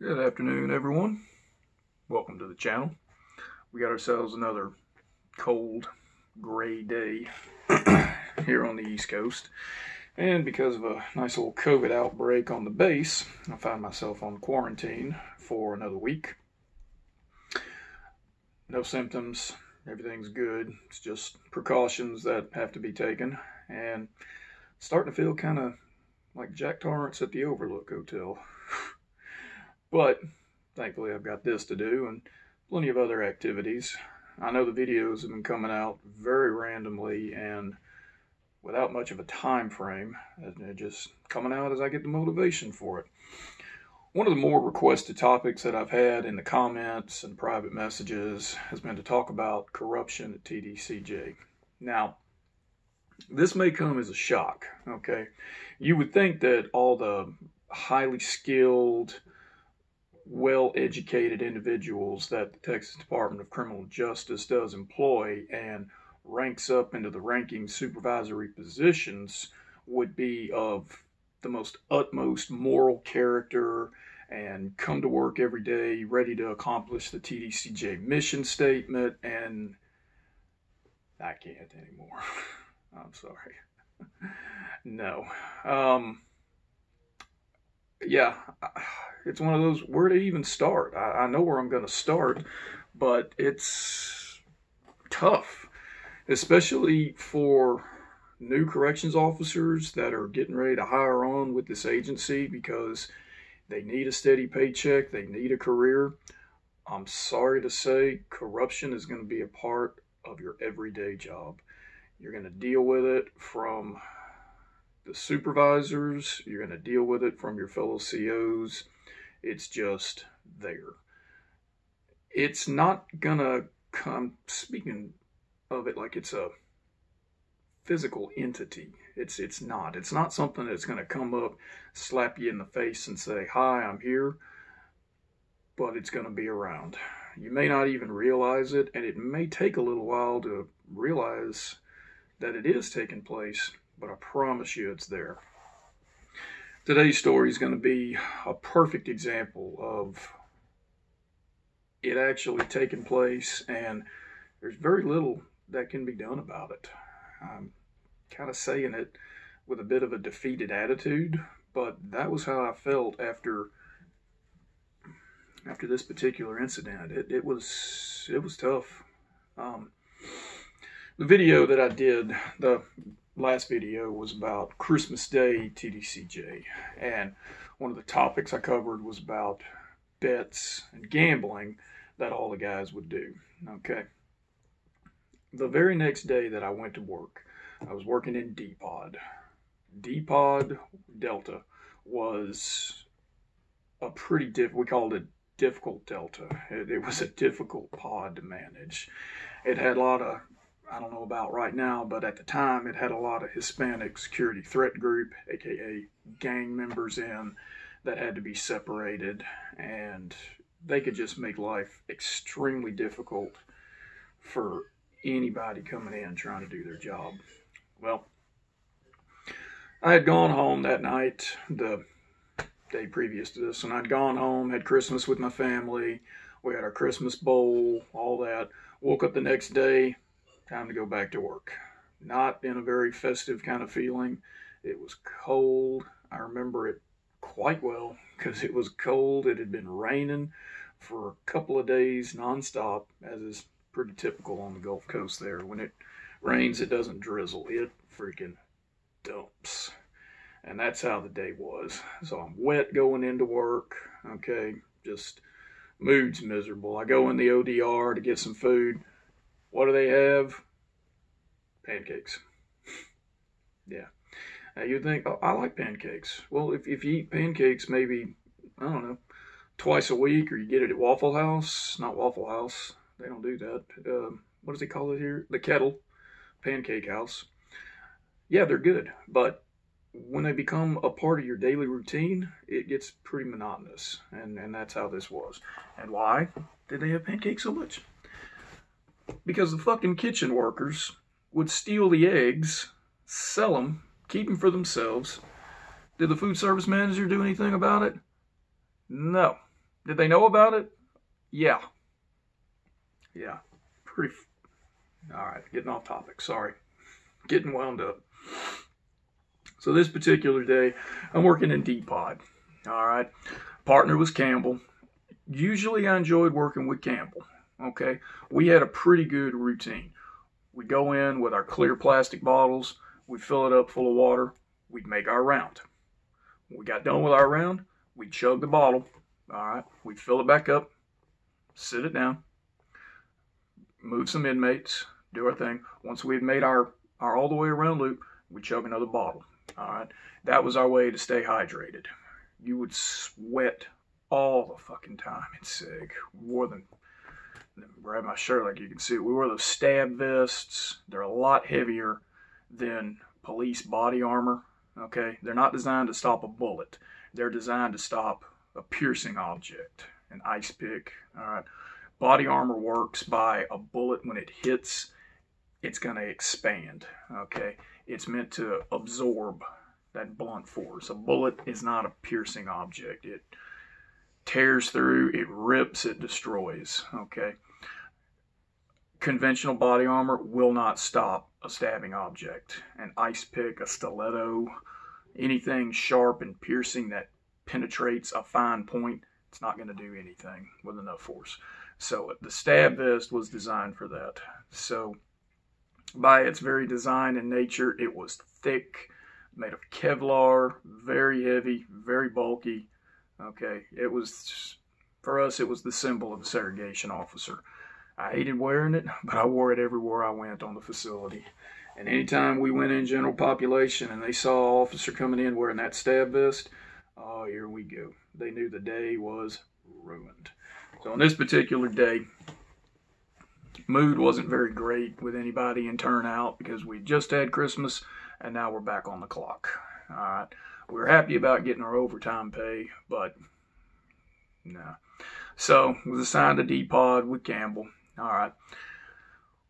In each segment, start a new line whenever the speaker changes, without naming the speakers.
Good afternoon, everyone. Welcome to the channel. We got ourselves another cold, gray day here on the East Coast. And because of a nice little COVID outbreak on the base, I find myself on quarantine for another week. No symptoms. Everything's good. It's just precautions that have to be taken. And starting to feel kind of like Jack Torrance at the Overlook Hotel. But thankfully I've got this to do and plenty of other activities. I know the videos have been coming out very randomly and without much of a time frame. They're just coming out as I get the motivation for it. One of the more requested topics that I've had in the comments and private messages has been to talk about corruption at TDCJ. Now, this may come as a shock, okay? You would think that all the highly skilled, well-educated individuals that the Texas Department of Criminal Justice does employ and ranks up into the ranking supervisory positions would be of the most utmost moral character and come to work every day ready to accomplish the TDCJ mission statement, and I can't anymore. I'm sorry. No. Yeah, it's one of those, where to even start? I know where I'm going to start, but it's tough, especially for new corrections officers that are getting ready to hire on with this agency because they need a steady paycheck, they need a career. I'm sorry to say, corruption is going to be a part of your everyday job. You're going to deal with it from the supervisors, you're going to deal with it from your fellow COs. It's just there. It's not going to come, speaking of it like it's a physical entity. It's not. It's not something that's going to come up, slap you in the face and say, "Hi, I'm here," but it's going to be around. You may not even realize it, and it may take a little while to realize that it is taking place, but I promise you it's there. Today's story is going to be a perfect example of it actually taking place, and there's very little that can be done about it. I'm kind of saying it with a bit of a defeated attitude, but that was how I felt after this particular incident. It was tough. The video that I did, the last video, was about Christmas Day TDCJ, and one of the topics I covered was about bets and gambling that all the guys would do. Okay. The very next day that I went to work, I was working in D-Pod. D-Pod Delta was a pretty we called it difficult Delta. It was a difficult pod to manage. It had a lot of, I don't know about right now, but at the time it had a lot of Hispanic security threat group, aka gang members in, that had to be separated, and they could just make life extremely difficult for anybody coming in trying to do their job. Well, I had gone home that night, the day previous to this, and I'd gone home, had Christmas with my family. We had our Christmas bowl, all that. Woke up the next day, time to go back to work. Not in a very festive kind of feeling. It was cold. I remember it quite well because it was cold. It had been raining for a couple of days nonstop, as is pretty typical on the Gulf Coast there. When it rains, it doesn't drizzle. It freaking dumps. And that's how the day was. So I'm wet going into work. Okay, just mood's miserable. I go in the ODR to get some food. What do they have? Pancakes. Yeah. Now you'd think, oh, I like pancakes. Well, if you eat pancakes maybe, I don't know, twice a week, or you get it at Waffle House. Not Waffle House. They don't do that. What does they call it here? The Kettle. Pancake House. Yeah, they're good. But when they become a part of your daily routine, it gets pretty monotonous. And that's how this was. And why did they have pancakes so much? Because the fucking kitchen workers would steal the eggs, sell them, keep them for themselves. Did the food service manager do anything about it? No. Did they know about it? Yeah. Yeah. Pretty. All right. Getting off topic. Sorry. Getting wound up. So this particular day, I'm working in D-Pod. All right. Partner was Campbell. Usually I enjoyed working with Campbell. Okay. We had a pretty good routine. We'd go in with our clear plastic bottles. We'd fill it up full of water. We'd make our round. When we got done with our round, we'd chug the bottle. All right. We'd fill it back up, sit it down, move some inmates, do our thing. Once we had made our all the way around loop, we'd chug another bottle. All right. That was our way to stay hydrated. You would sweat all the fucking time in SIG. Wore them. Grab my shirt like you can see. We wore those stab vests. They're a lot heavier than police body armor. Okay. They're not designed to stop a bullet. They're designed to stop a piercing object, an ice pick. All right. Body armor works by a bullet when it hits, it's going to expand. Okay. It's meant to absorb that blunt force. A bullet is not a piercing object. It tears through, it rips, it destroys. Okay. Conventional body armor will not stop a stabbing object. An ice pick, a stiletto, anything sharp and piercing that penetrates a fine point, it's not going to do anything with enough force. So the stab vest was designed for that. So by its very design and nature, it was thick, made of Kevlar, very heavy, very bulky. Okay, it was, for us, it was the symbol of a segregation officer. I hated wearing it, but I wore it everywhere I went on the facility. And anytime we went in general population and they saw an officer coming in wearing that stab vest, oh, here we go. They knew the day was ruined. So on this particular day, mood wasn't very great with anybody in turnout because we just had Christmas and now we're back on the clock. All right. We were happy about getting our overtime pay, but no. So was assigned to D-Pod with Campbell. All right.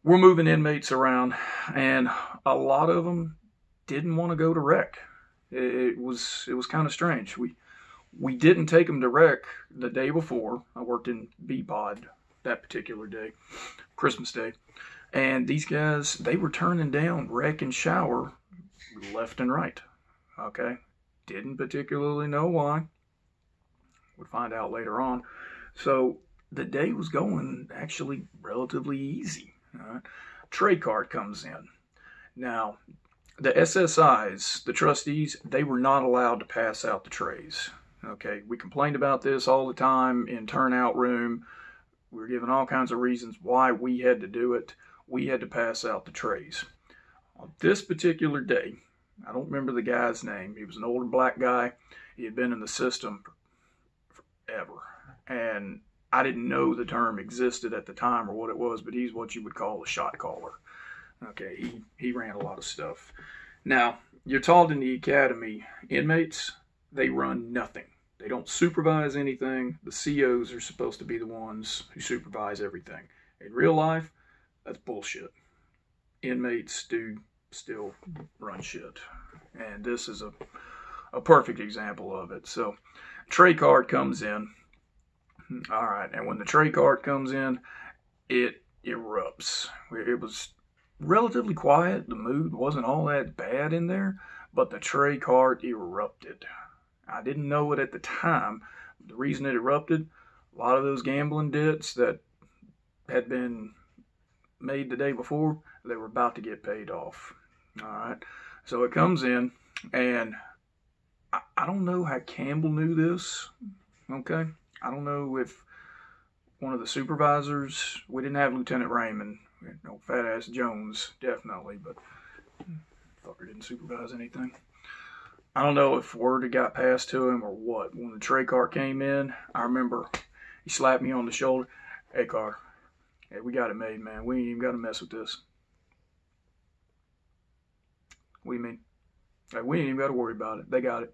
We're moving inmates around, and a lot of them didn't want to go to rec. It was kind of strange. We didn't take them to rec the day before. I worked in B-Pod that particular day, Christmas Day, and these guys, they were turning down rec and shower left and right. Okay. Didn't particularly know why. We'd find out later on. So the day was going actually relatively easy. All right. Tray cart comes in. Now, the SSIs, the trustees, they were not allowed to pass out the trays. Okay, we complained about this all the time in turnout room. We were given all kinds of reasons why we had to do it. We had to pass out the trays. On this particular day, I don't remember the guy's name. He was an older black guy. He had been in the system forever. And I didn't know the term existed at the time or what it was, but he's what you would call a shot caller. Okay, he ran a lot of stuff. Now, you're taught in the academy, inmates, they run nothing. They don't supervise anything. The COs are supposed to be the ones who supervise everything. In real life, that's bullshit. Inmates do still run shit. And this is a perfect example of it. So, tray cart comes in. All right, and when the tray cart comes in, it erupts. It was relatively quiet. The mood wasn't all that bad in there, but the tray cart erupted. I didn't know it at the time. The reason it erupted, a lot of those gambling debts that had been made the day before, they were about to get paid off. All right, so it comes in, and I don't know how Campbell knew this, okay? I don't know if one of the supervisors, we didn't have Lieutenant Raymond, no fat ass Jones, definitely, but fucker didn't supervise anything. I don't know if word had got passed to him or what. When the tray cart came in, I remember he slapped me on the shoulder. Hey, Carter, hey, we got it made, man. We ain't even got to mess with this. What do you mean? Hey, we ain't even got to worry about it. They got it.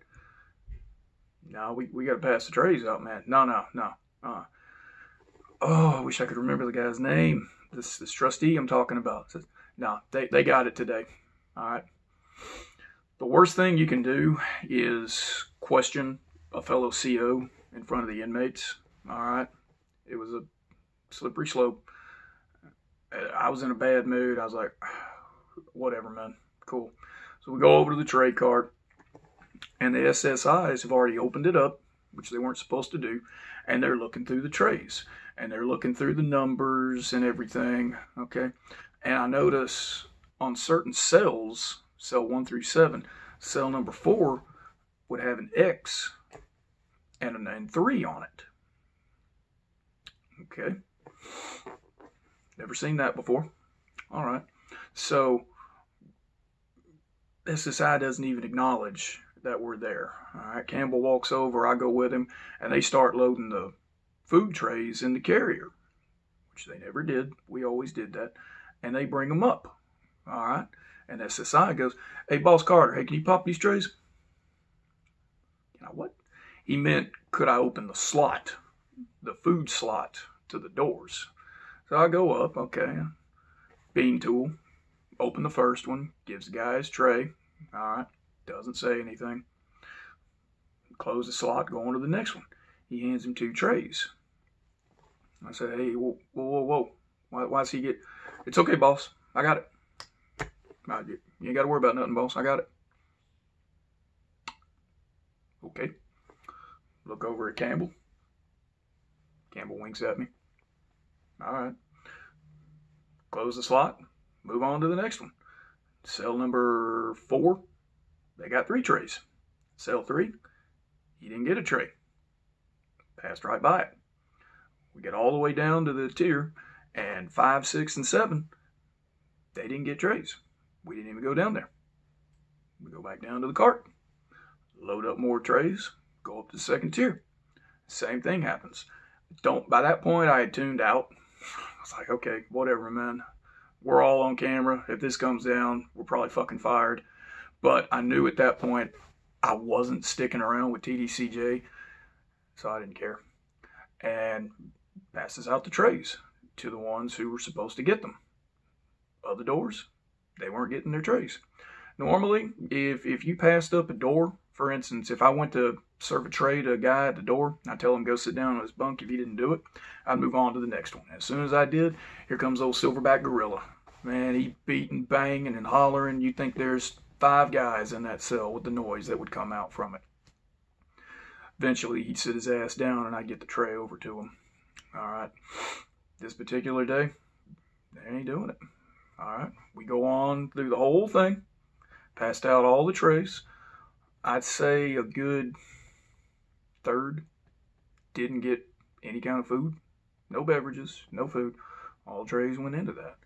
No, we got to pass the trays out, man. No. Oh, I wish I could remember the guy's name. This trustee I'm talking about. Says, no, they got it today. All right. The worst thing you can do is question a fellow CO in front of the inmates. All right. It was a slippery slope. I was in a bad mood. I was like, whatever, man. Cool. So we go over to the tray cart, and the SSIs have already opened it up, which they weren't supposed to do, and they're looking through the trays, and they're looking through the numbers and everything, okay? And I notice on certain cells, cell 1 through 7, cell number 4 would have an X and a 3 on it. Okay. Never seen that before. All right. So SSI doesn't even acknowledge that we're there. All right. Campbell walks over. I go with him, and they start loading the food trays in the carrier, which they never did. We always did that. And they bring them up. All right. And SSI goes, "Hey, Boss Carter, hey, can you pop these trays?" You know what? He meant, could I open the slot, the food slot to the doors? So I go up, okay, bean tool, open the first one, gives the guy his tray, all right, doesn't say anything. Close the slot, go on to the next one. He hands him 2 trays. I say, "Hey, whoa, whoa, whoa, whoa. Why's he get?" "It's okay, boss. I got it." "You ain't got to worry about nothing, boss. I got it." Okay. Look over at Campbell. Campbell winks at me. All right. Close the slot. Move on to the next one. Cell number 4, they got 3 trays. Cell 3, he didn't get a tray. Passed right by it. We get all the way down to the tier, and 5, 6, and 7, they didn't get trays. We didn't even go down there. We go back down to the cart, load up more trays, go up to the second tier. Same thing happens. By that point, I had tuned out. I was like, okay, whatever, man. We're all on camera. If this comes down, we're probably fucking fired. But I knew at that point I wasn't sticking around with TDCJ, so I didn't care. And passes out the trays to the ones who were supposed to get them. Other doors, they weren't getting their trays. Normally, if you passed up a door, for instance, if I went to serve a tray to a guy at the door, I tell him go sit down on his bunk. If he didn't do it, I'd move on to the next one. As soon as I did, here comes old silverback gorilla. Man, he beating, banging, and hollering. You'd think there's 5 guys in that cell with the noise that would come out from it. Eventually, he'd sit his ass down, and I'd get the tray over to him. All right. This particular day, they ain't doing it. All right. We go on through the whole thing. Passed out all the trays. I'd say a good third didn't get any kind of food. No beverages, no food. All trays went into that.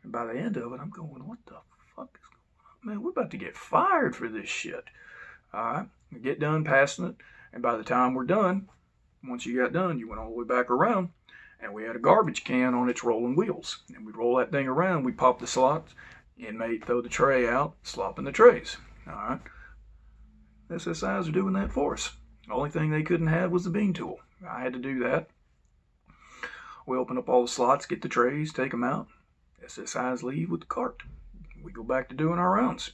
And by the end of it, I'm going, what the fuck is going on? Man, we're about to get fired for this shit. All right. We get done passing it. And by the time we're done, once you got done, you went all the way back around. And we had a garbage can on its rolling wheels. And we roll that thing around. We pop the slots. Inmate throw the tray out, slopping the trays. All right. SSIs are doing that for us. The only thing they couldn't have was the bean tool. I had to do that. We open up all the slots, get the trays, take them out. SSIs leave with the cart. We go back to doing our rounds.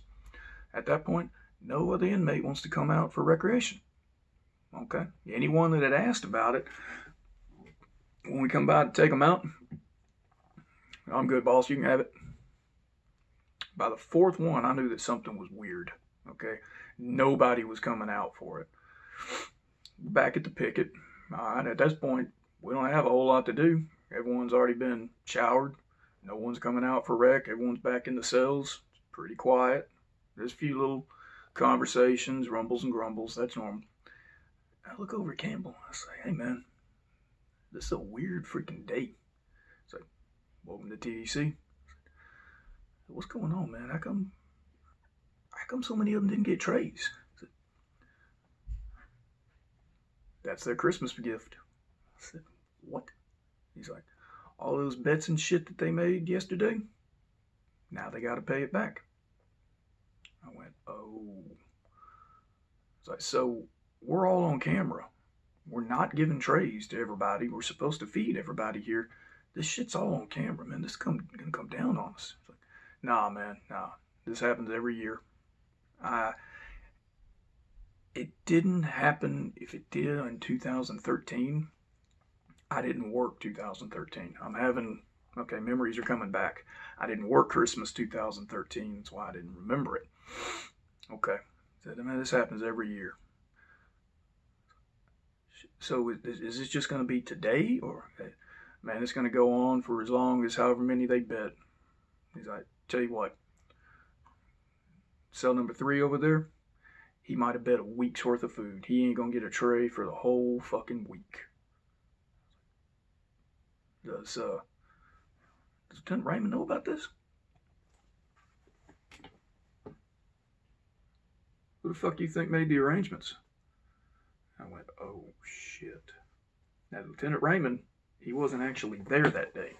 At that point, no other inmate wants to come out for recreation. Okay. Anyone that had asked about it, when we come by to take them out, "I'm good, boss. You can have it." By the 4th one, I knew that something was weird. Okay. Nobody was coming out for it. Back at the picket. All right. At this point, we don't have a whole lot to do. Everyone's already been showered. No one's coming out for rec. Everyone's back in the cells. It's pretty quiet. There's a few little conversations, rumbles and grumbles. That's normal. I look over at Campbell. I say, "Hey, man, this is a weird freaking day." It's like, "Welcome to TDC. What's going on, man? How come so many of them didn't get trays?" I said, "That's their Christmas gift." I said, "What?" He's like, "All those bets and shit that they made yesterday, now they got to pay it back." I went, "Oh." It's like, so we're all on camera. We're not giving trays to everybody. We're supposed to feed everybody here. This shit's all on camera, man. This is gonna come down on us. It's like, "Nah, man, nah. This happens every year." It didn't happen. If it did in 2013, I didn't work 2013. Okay, memories are coming back. I didn't work Christmas 2013. That's why I didn't remember it. Okay. So, man, this happens every year. So is this just going to be today? Or, man, it's going to go on for as long as however many they bet. He's like, tell you what, cell number 3 over there, he might have bet a week's worth of food. He ain't going to get a tray for the whole fucking week. Does Lieutenant Raymond know about this? Who the fuck do you think made the arrangements? I went, oh shit. Now, Lieutenant Raymond, he wasn't actually there that day.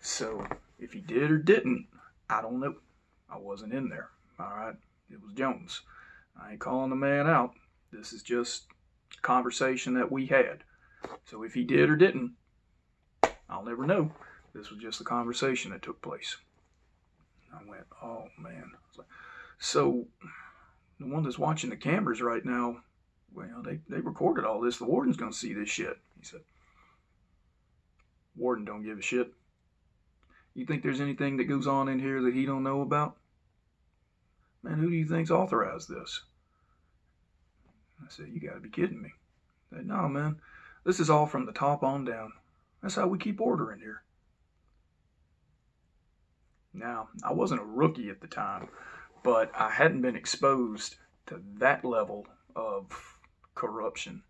So, if he did or didn't, I don't know. I wasn't in there. Alright? It was Jones. I ain't calling the man out. This is just a conversation that we had. So, if he did or didn't, I'll never know. This was just a conversation that took place. I went, oh man. So, the one that's watching the cameras right now, well, they recorded all this. The warden's going to see this shit. He said, warden don't give a shit. You think there's anything that goes on in here that he don't know about? Man, who do you think's authorized this? I said, you got to be kidding me. I said, no, man. This is all from the top on down. That's how we keep order in here. Now, I wasn't a rookie at the time, but I hadn't been exposed to that level of corruption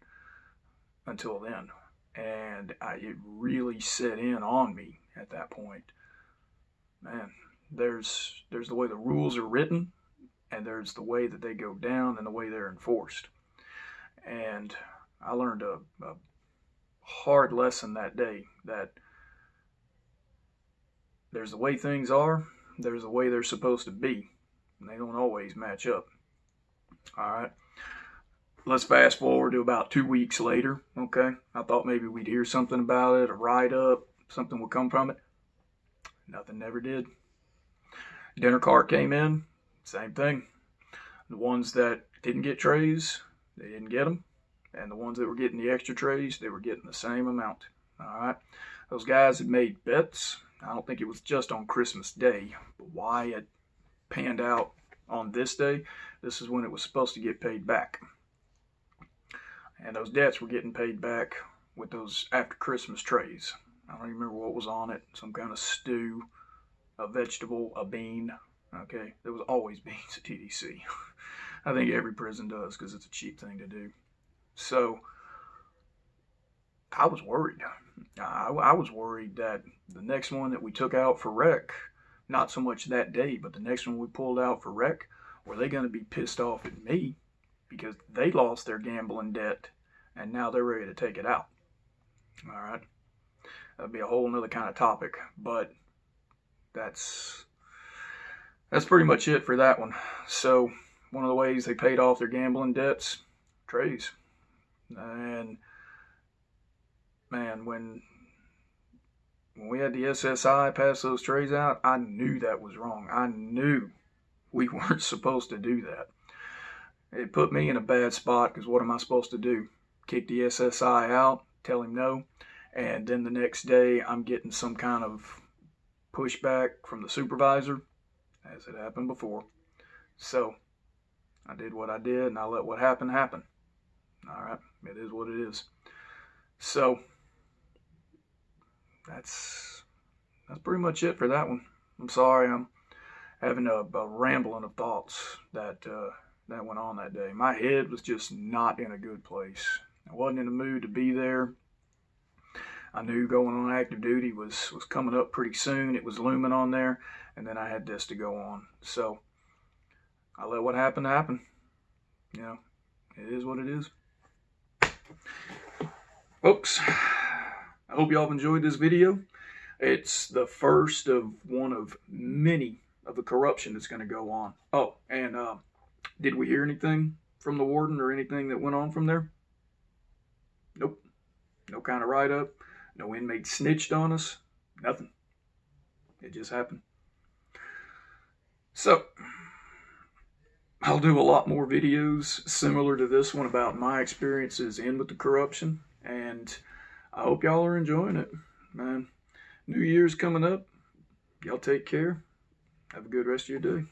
until then. And it really set in on me at that point. Man, there's the way the rules are written, and there's the way that they go down and the way they're enforced. And I learned a hard lesson that day, that there's the way things are, there's the way they're supposed to be, and they don't always match up. Alright, let's fast forward to about 2 weeks later, okay? I thought maybe we'd hear something about it, a write-up, something would come from it. Nothing never did. Dinner cart came in, same thing. The ones that didn't get trays, they didn't get them. And the ones that were getting the extra trays, they were getting the same amount. Alright, those guys had made bets. I don't think it was just on Christmas Day, but why it panned out on this day, this is when it was supposed to get paid back. And those debts were getting paid back with those after Christmas trays. I don't even remember what was on it. Some kind of stew, a vegetable, a bean. Okay, there was always beans at TDC. I think every prison does because it's a cheap thing to do. So, I was worried. I was worried that the next one that we took out for rec, not so much that day, but the next one we pulled out for rec, were they going to be pissed off at me because they lost their gambling debt and now they're ready to take it out. Alright, that'd be a whole nother kind of topic, but that's pretty much it for that one. So, one of the ways they paid off their gambling debts, trays. And man, when we had the SSI pass those trays out, I knew that was wrong. I knew we weren't supposed to do that. It put me in a bad spot because what am I supposed to do? Kick the SSI out, tell him no, and then the next day I'm getting some kind of pushback from the supervisor, as it happened before. So, I did what I did and I let what happened happen. Alright, it is what it is. So, that's pretty much it for that one. I'm sorry, I'm having a rambling of thoughts that went on that day. My head was just not in a good place. I wasn't in the mood to be there. I knew going on active duty was coming up pretty soon. It was looming on there, and then I had this to go on. So, I let what happened happen. You know, it is what it is. Folks, I hope y'all have enjoyed this video. It's the first of one of many of the corruption that's going to go on. Oh, and did we hear anything from the warden or anything that went on from there? Nope. No kind of write-up. No inmate snitched on us. Nothing. It just happened. So, I'll do a lot more videos similar to this one about my experiences in with the corruption, and I hope y'all are enjoying it, man. New Year's coming up. Y'all take care. Have a good rest of your day.